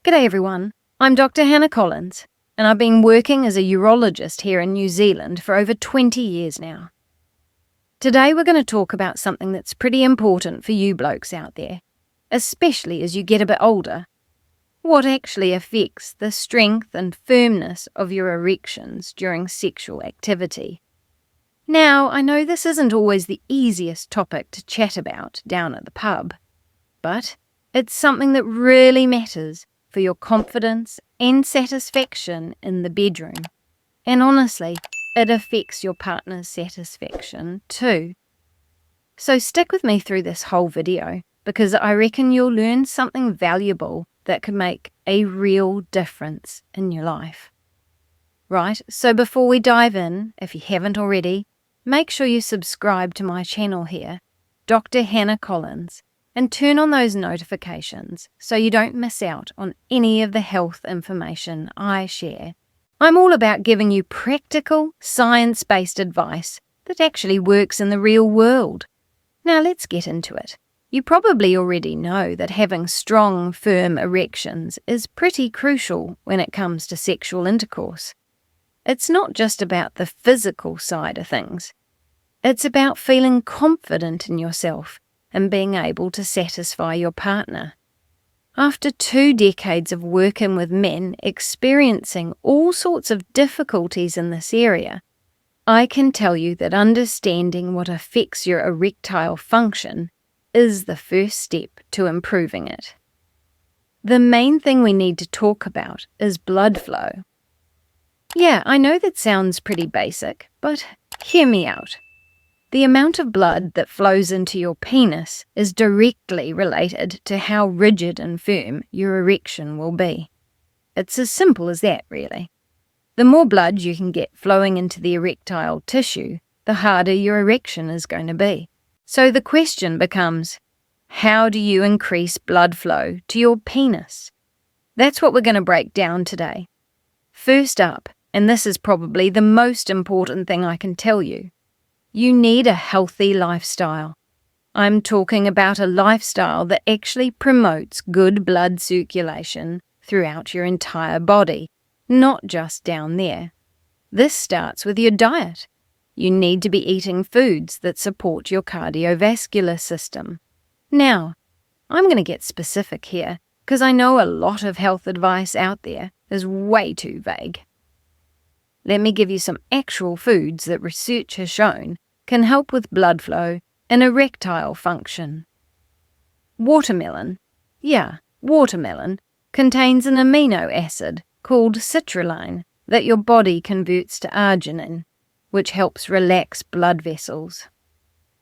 G'day everyone, I'm Dr. Hannah Collins, and I've been working as a urologist here in New Zealand for over 20 years now. Today we're going to talk about something that's pretty important for you blokes out there, especially as you get a bit older. What actually affects the strength and firmness of your erections during sexual activity. Now, I know this isn't always the easiest topic to chat about down at the pub, but it's something that really matters for your confidence and satisfaction in the bedroom. And honestly, it affects your partner's satisfaction too. So stick with me through this whole video, because I reckon you'll learn something valuable that could make a real difference in your life. Right, so before we dive in, if you haven't already, make sure you subscribe to my channel here, Dr. Hannah Collins, and turn on those notifications so you don't miss out on any of the health information I share. I'm all about giving you practical, science-based advice that actually works in the real world. Now let's get into it. You probably already know that having strong, firm erections is pretty crucial when it comes to sexual intercourse. It's not just about the physical side of things. It's about feeling confident in yourself and being able to satisfy your partner. After 2 decades of working with men experiencing all sorts of difficulties in this area, I can tell you that understanding what affects your erectile function is the first step to improving it. The main thing we need to talk about is blood flow. Yeah, I know that sounds pretty basic, but hear me out. The amount of blood that flows into your penis is directly related to how rigid and firm your erection will be. It's as simple as that, really. The more blood you can get flowing into the erectile tissue, the harder your erection is going to be. So the question becomes, how do you increase blood flow to your penis? That's what we're going to break down today. First up, and this is probably the most important thing I can tell you, you need a healthy lifestyle. I'm talking about a lifestyle that actually promotes good blood circulation throughout your entire body, not just down there. This starts with your diet. You need to be eating foods that support your cardiovascular system. Now, I'm going to get specific here, because I know a lot of health advice out there is way too vague. Let me give you some actual foods that research has shown can help with blood flow and erectile function. Watermelon. Yeah, watermelon contains an amino acid called citrulline that your body converts to arginine, which helps relax blood vessels.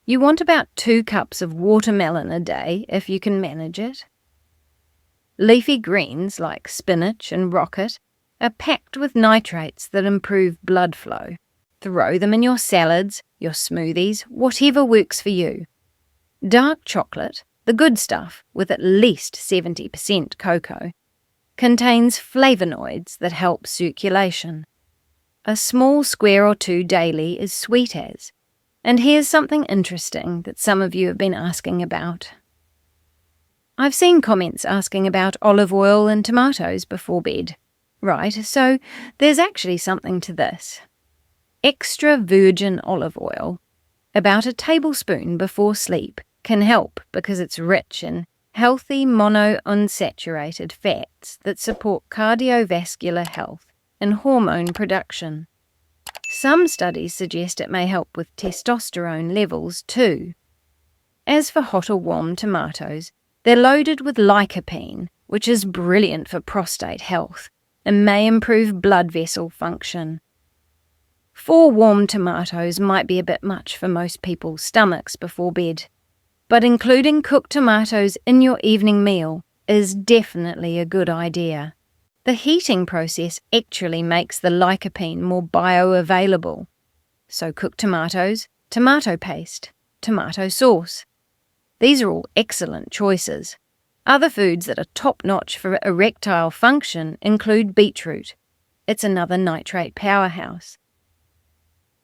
You want about 2 cups of watermelon a day if you can manage it. Leafy greens like spinach and rocket are packed with nitrates that improve blood flow. Throw them in your salads, your smoothies, whatever works for you. Dark chocolate, the good stuff with at least 70% cocoa, contains flavonoids that help circulation. A small square or 2 daily is sweet as. And here's something interesting that some of you have been asking about. I've seen comments asking about olive oil and tomatoes before bed. Right, so there's actually something to this. Extra virgin olive oil, about a tablespoon before sleep, can help because it's rich in healthy monounsaturated fats that support cardiovascular health and hormone production. Some studies suggest it may help with testosterone levels too. As for hot or warm tomatoes, they're loaded with lycopene, which is brilliant for prostate health and may improve blood vessel function. 4 warm tomatoes might be a bit much for most people's stomachs before bed, but including cooked tomatoes in your evening meal is definitely a good idea. The heating process actually makes the lycopene more bioavailable. So cooked tomatoes, tomato paste, tomato sauce. These are all excellent choices. Other foods that are top-notch for erectile function include beetroot. It's another nitrate powerhouse.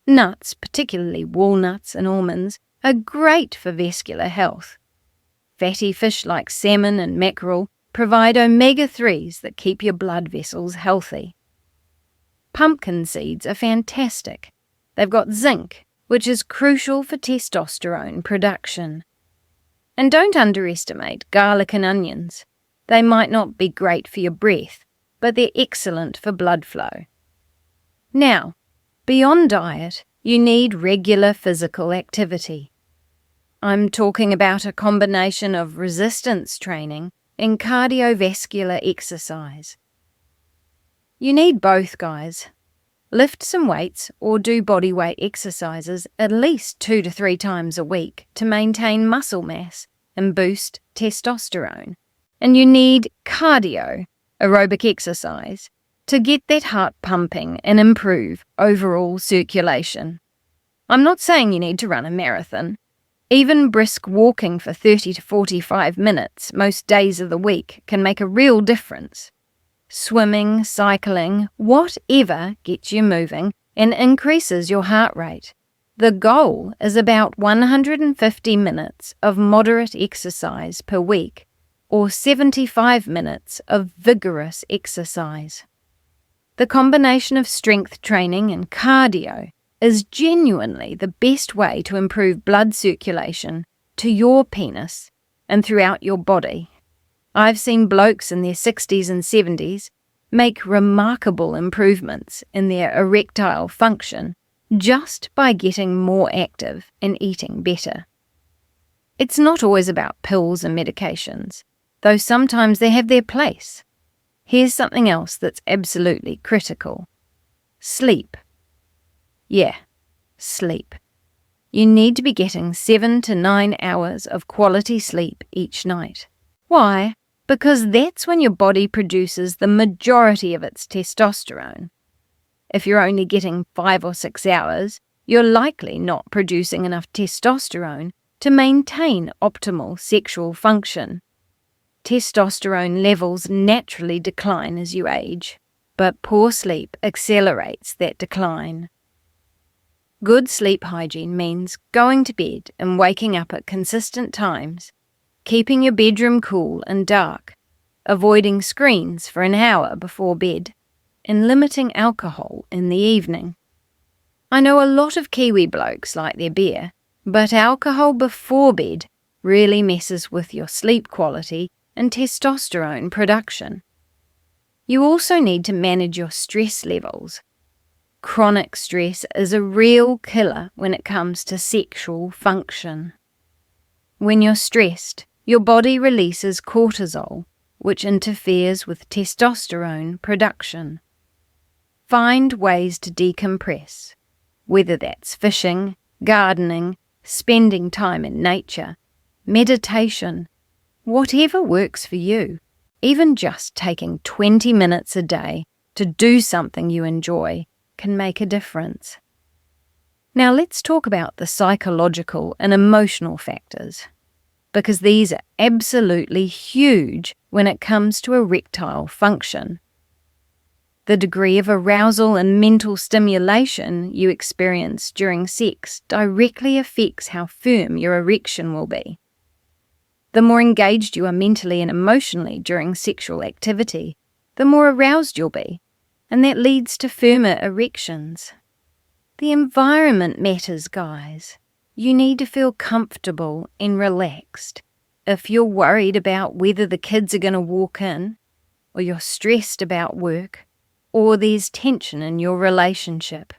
Nuts, particularly walnuts and almonds, are great for vascular health. Fatty fish like salmon and mackerel provide omega-3s that keep your blood vessels healthy. Pumpkin seeds are fantastic. They've got zinc, which is crucial for testosterone production. And don't underestimate garlic and onions. They might not be great for your breath, but they're excellent for blood flow. Now, beyond diet, you need regular physical activity. I'm talking about a combination of resistance training and cardiovascular exercise. You need both, guys. Lift some weights or do body weight exercises at least 2 to 3 times a week to maintain muscle mass and boost testosterone. And you need cardio, aerobic exercise, to get that heart pumping and improve overall circulation. I'm not saying you need to run a marathon. Even brisk walking for 30 to 45 minutes most days of the week can make a real difference. Swimming, cycling, whatever gets you moving and increases your heart rate. The goal is about 150 minutes of moderate exercise per week, or 75 minutes of vigorous exercise. The combination of strength training and cardio is genuinely the best way to improve blood circulation to your penis and throughout your body. I've seen blokes in their 60s and 70s make remarkable improvements in their erectile function just by getting more active and eating better. It's not always about pills and medications, though sometimes they have their place. Here's something else that's absolutely critical. Sleep. Yeah, sleep. You need to be getting 7 to 9 hours of quality sleep each night. Why? Because that's when your body produces the majority of its testosterone. If you're only getting 5 or 6 hours, you're likely not producing enough testosterone to maintain optimal sexual function. Testosterone levels naturally decline as you age, but poor sleep accelerates that decline. Good sleep hygiene means going to bed and waking up at consistent times, keeping your bedroom cool and dark, avoiding screens for an hour before bed, and limiting alcohol in the evening. I know a lot of Kiwi blokes like their beer, but alcohol before bed really messes with your sleep quality and testosterone production. You also need to manage your stress levels. Chronic stress is a real killer when it comes to sexual function. When you're stressed, your body releases cortisol, which interferes with testosterone production. Find ways to decompress, whether that's fishing, gardening, spending time in nature, meditation, whatever works for you. Even just taking 20 minutes a day to do something you enjoy can make a difference. Now let's talk about the psychological and emotional factors, because these are absolutely huge when it comes to erectile function. The degree of arousal and mental stimulation you experience during sex directly affects how firm your erection will be. The more engaged you are mentally and emotionally during sexual activity, the more aroused you'll be, and that leads to firmer erections. The environment matters, guys. You need to feel comfortable and relaxed. If you're worried about whether the kids are going to walk in, or you're stressed about work, or there's tension in your relationship,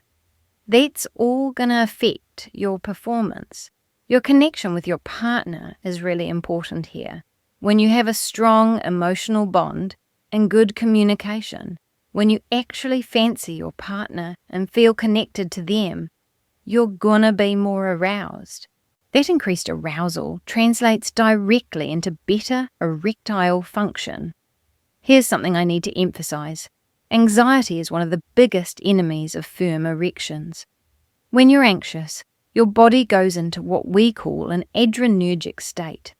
that's all going to affect your performance. Your connection with your partner is really important here. When you have a strong emotional bond and good communication, when you actually fancy your partner and feel connected to them, you're gonna be more aroused. That increased arousal translates directly into better erectile function. Here's something I need to emphasize. Anxiety is one of the biggest enemies of firm erections. When you're anxious, your body goes into what we call an adrenergic state.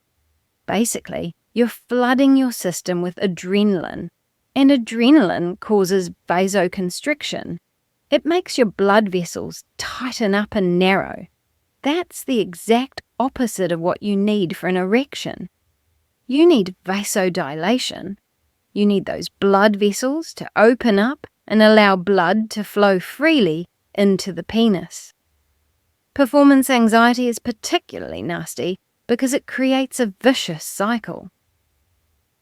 Basically, you're flooding your system with adrenaline, and adrenaline causes vasoconstriction. It makes your blood vessels tighten up and narrow. That's the exact opposite of what you need for an erection. you need vasodilation. You need those blood vessels to open up and allow blood to flow freely into the penis. Performance anxiety is particularly nasty because it creates a vicious cycle.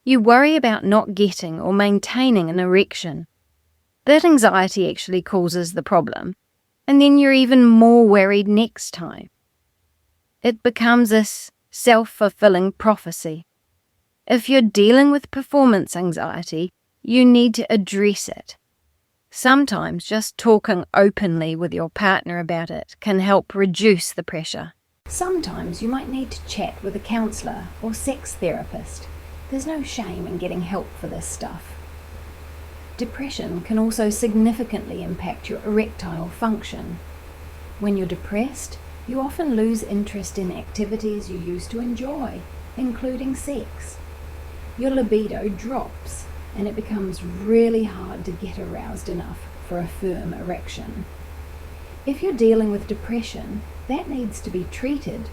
You worry about not getting or maintaining an erection. That anxiety actually causes the problem, and then you're even more worried next time. It becomes this self-fulfilling prophecy. If you're dealing with performance anxiety, you need to address it. Sometimes just talking openly with your partner about it can help reduce the pressure. Sometimes you might need to chat with a counsellor or sex therapist. There's no shame in getting help for this stuff. Depression can also significantly impact your erectile function. When you're depressed, you often lose interest in activities you used to enjoy, including sex. Your libido drops, and it becomes really hard to get aroused enough for a firm erection. If you're dealing with depression, that needs to be treated,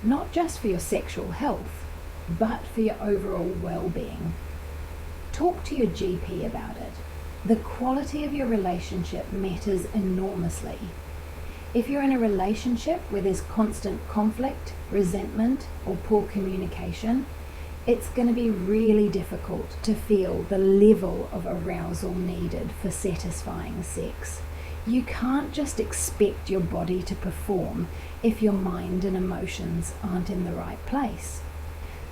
not just for your sexual health, but for your overall well-being. Talk to your GP about it. The quality of your relationship matters enormously. If you're in a relationship where there's constant conflict, resentment, or poor communication, it's going to be really difficult to feel the level of arousal needed for satisfying sex. You can't just expect your body to perform if your mind and emotions aren't in the right place.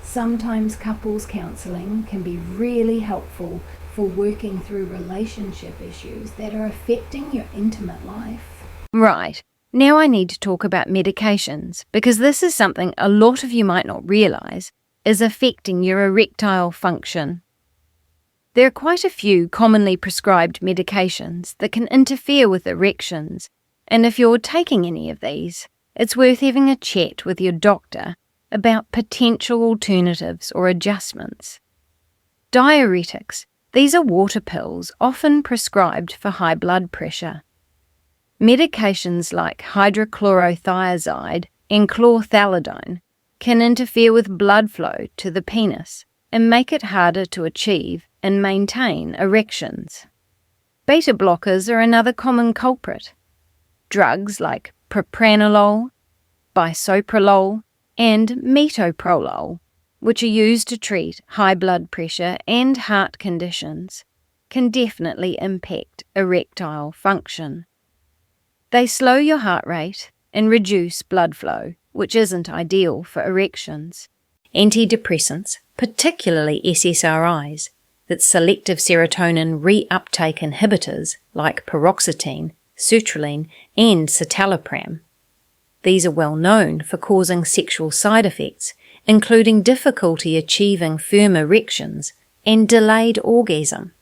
Sometimes couples counselling can be really helpful for working through relationship issues that are affecting your intimate life. Right. Now I need to talk about medications, because this is something a lot of you might not realise is affecting your erectile function. There are quite a few commonly prescribed medications that can interfere with erections, and if you're taking any of these, it's worth having a chat with your doctor about potential alternatives or adjustments. Diuretics. These are water pills often prescribed for high blood pressure. Medications like hydrochlorothiazide and chlorthalidone can interfere with blood flow to the penis and make it harder to achieve and maintain erections. Beta blockers are another common culprit. Drugs like propranolol, bisoprolol, and metoprolol, which are used to treat high blood pressure and heart conditions, can definitely impact erectile function. They slow your heart rate and reduce blood flow, which isn't ideal for erections. Antidepressants, particularly SSRIs, that's selective serotonin reuptake inhibitors like paroxetine, sertraline, and citalopram. These are well known for causing sexual side effects, including difficulty achieving firm erections and delayed orgasm.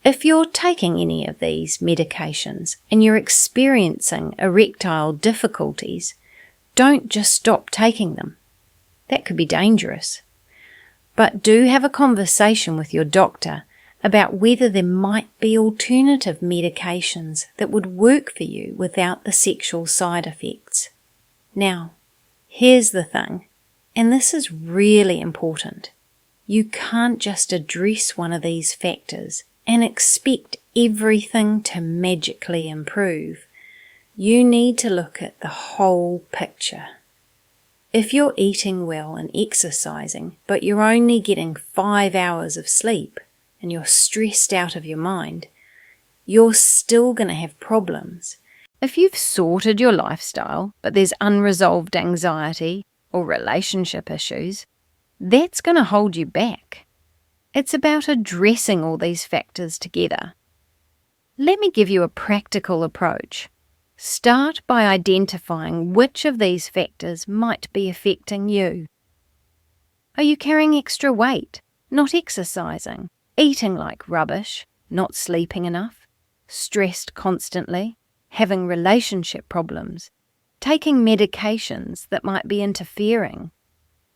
If you're taking any of these medications and you're experiencing erectile difficulties, don't just stop taking them. That could be dangerous. But do have a conversation with your doctor about whether there might be alternative medications that would work for you without the sexual side effects. Now, here's the thing, and this is really important. You can't just address one of these factors and expect everything to magically improve. You need to look at the whole picture. If you're eating well and exercising, but you're only getting 5 hours of sleep and you're stressed out of your mind, you're still going to have problems. If you've sorted your lifestyle, but there's unresolved anxiety or relationship issues, that's going to hold you back. It's about addressing all these factors together. Let me give you a practical approach. Start by identifying which of these factors might be affecting you. Are you carrying extra weight, not exercising, eating like rubbish, not sleeping enough, stressed constantly, having relationship problems, taking medications that might be interfering?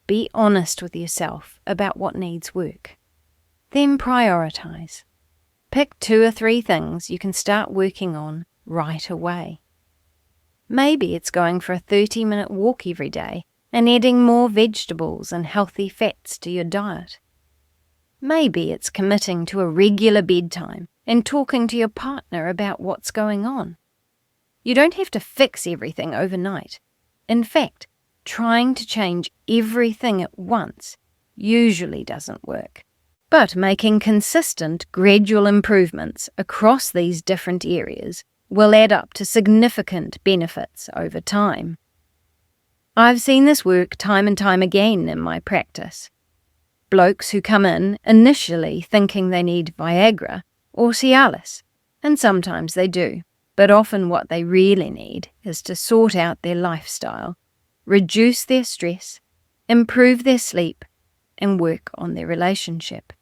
Be honest with yourself about what needs work. Then prioritize. Pick 2 or 3 things you can start working on right away. Maybe it's going for a 30-minute walk every day and adding more vegetables and healthy fats to your diet. Maybe it's committing to a regular bedtime and talking to your partner about what's going on. You don't have to fix everything overnight. In fact, trying to change everything at once usually doesn't work. But making consistent, gradual improvements across these different areas will add up to significant benefits over time. I've seen this work time and time again in my practice. Blokes who come in initially thinking they need Viagra or Cialis, and sometimes they do, but often what they really need is to sort out their lifestyle, reduce their stress, improve their sleep, and work on their relationship.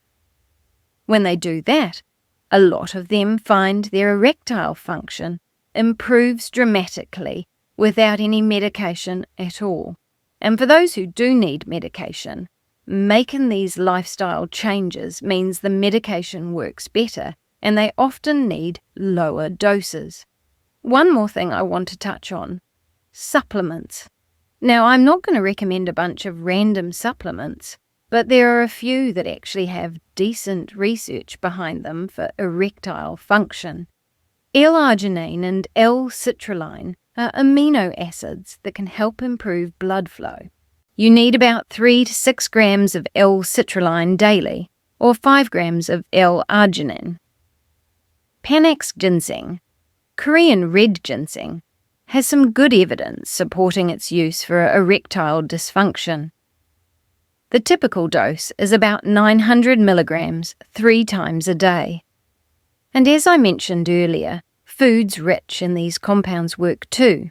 When they do that, a lot of them find their erectile function improves dramatically without any medication at all. And for those who do need medication, making these lifestyle changes means the medication works better and they often need lower doses. One more thing I want to touch on: supplements. Now, I'm not going to recommend a bunch of random supplements, but there are a few that actually have decent research behind them for erectile function. L-arginine and L-citrulline are amino acids that can help improve blood flow. You need about 3 to 6 grams of L-citrulline daily, or 5 grams of L-arginine. Panax ginseng, Korean red ginseng, has some good evidence supporting its use for erectile dysfunction. The typical dose is about 900 milligrams 3 times a day. And as I mentioned earlier, foods rich in these compounds work too.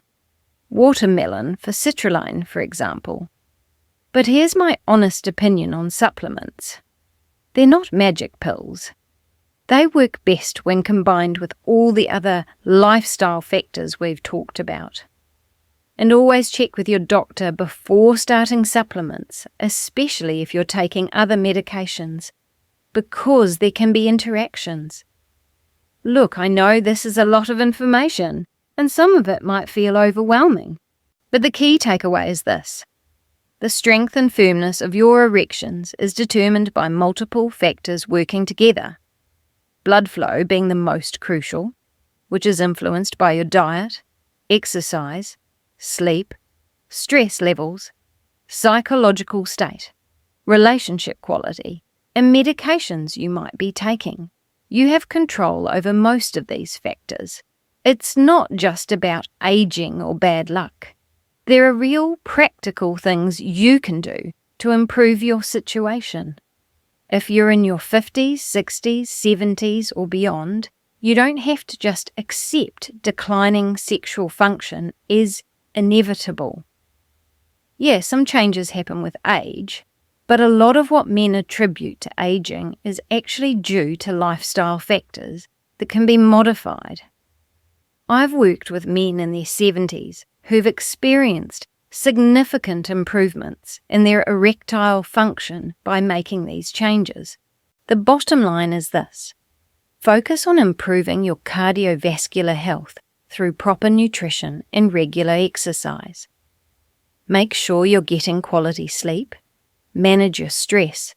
Watermelon for citrulline, for example. But here's my honest opinion on supplements. They're not magic pills. They work best when combined with all the other lifestyle factors we've talked about. And always check with your doctor before starting supplements, especially if you're taking other medications, because there can be interactions. Look, I know this is a lot of information, and some of it might feel overwhelming, but the key takeaway is this. The strength and firmness of your erections is determined by multiple factors working together. Blood flow being the most crucial, which is influenced by your diet, exercise, sleep, stress levels, psychological state, relationship quality, and medications you might be taking. You have control over most of these factors. It's not just about aging or bad luck. There are real practical things you can do to improve your situation. If you're in your 50s, 60s, 70s or beyond, you don't have to just accept declining sexual function is inevitable. Yeah, some changes happen with age, but a lot of what men attribute to aging is actually due to lifestyle factors that can be modified. I've worked with men in their 70s who've experienced significant improvements in their erectile function by making these changes. The bottom line is this: focus on improving your cardiovascular health through proper nutrition and regular exercise. Make sure you're getting quality sleep, manage your stress,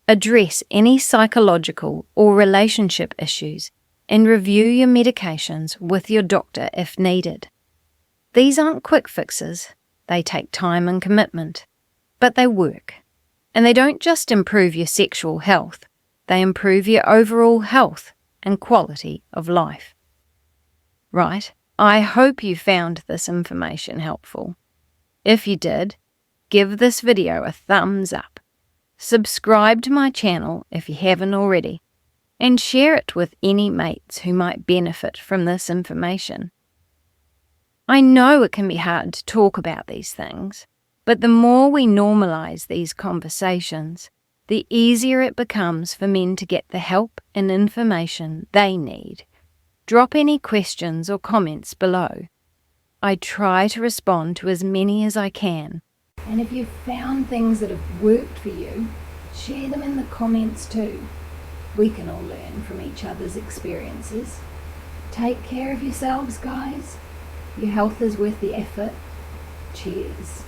address any psychological or relationship issues, and review your medications with your doctor if needed. These aren't quick fixes. They take time and commitment, but they work. And they don't just improve your sexual health, they improve your overall health and quality of life. Right, I hope you found this information helpful. If you did, give this video a thumbs up. Subscribe to my channel if you haven't already, and share it with any mates who might benefit from this information. I know it can be hard to talk about these things, but the more we normalize these conversations, the easier it becomes for men to get the help and information they need. Drop any questions or comments below. I try to respond to as many as I can. And if you've found things that have worked for you, share them in the comments too. We can all learn from each other's experiences. Take care of yourselves, guys. Your health is worth the effort. Cheers.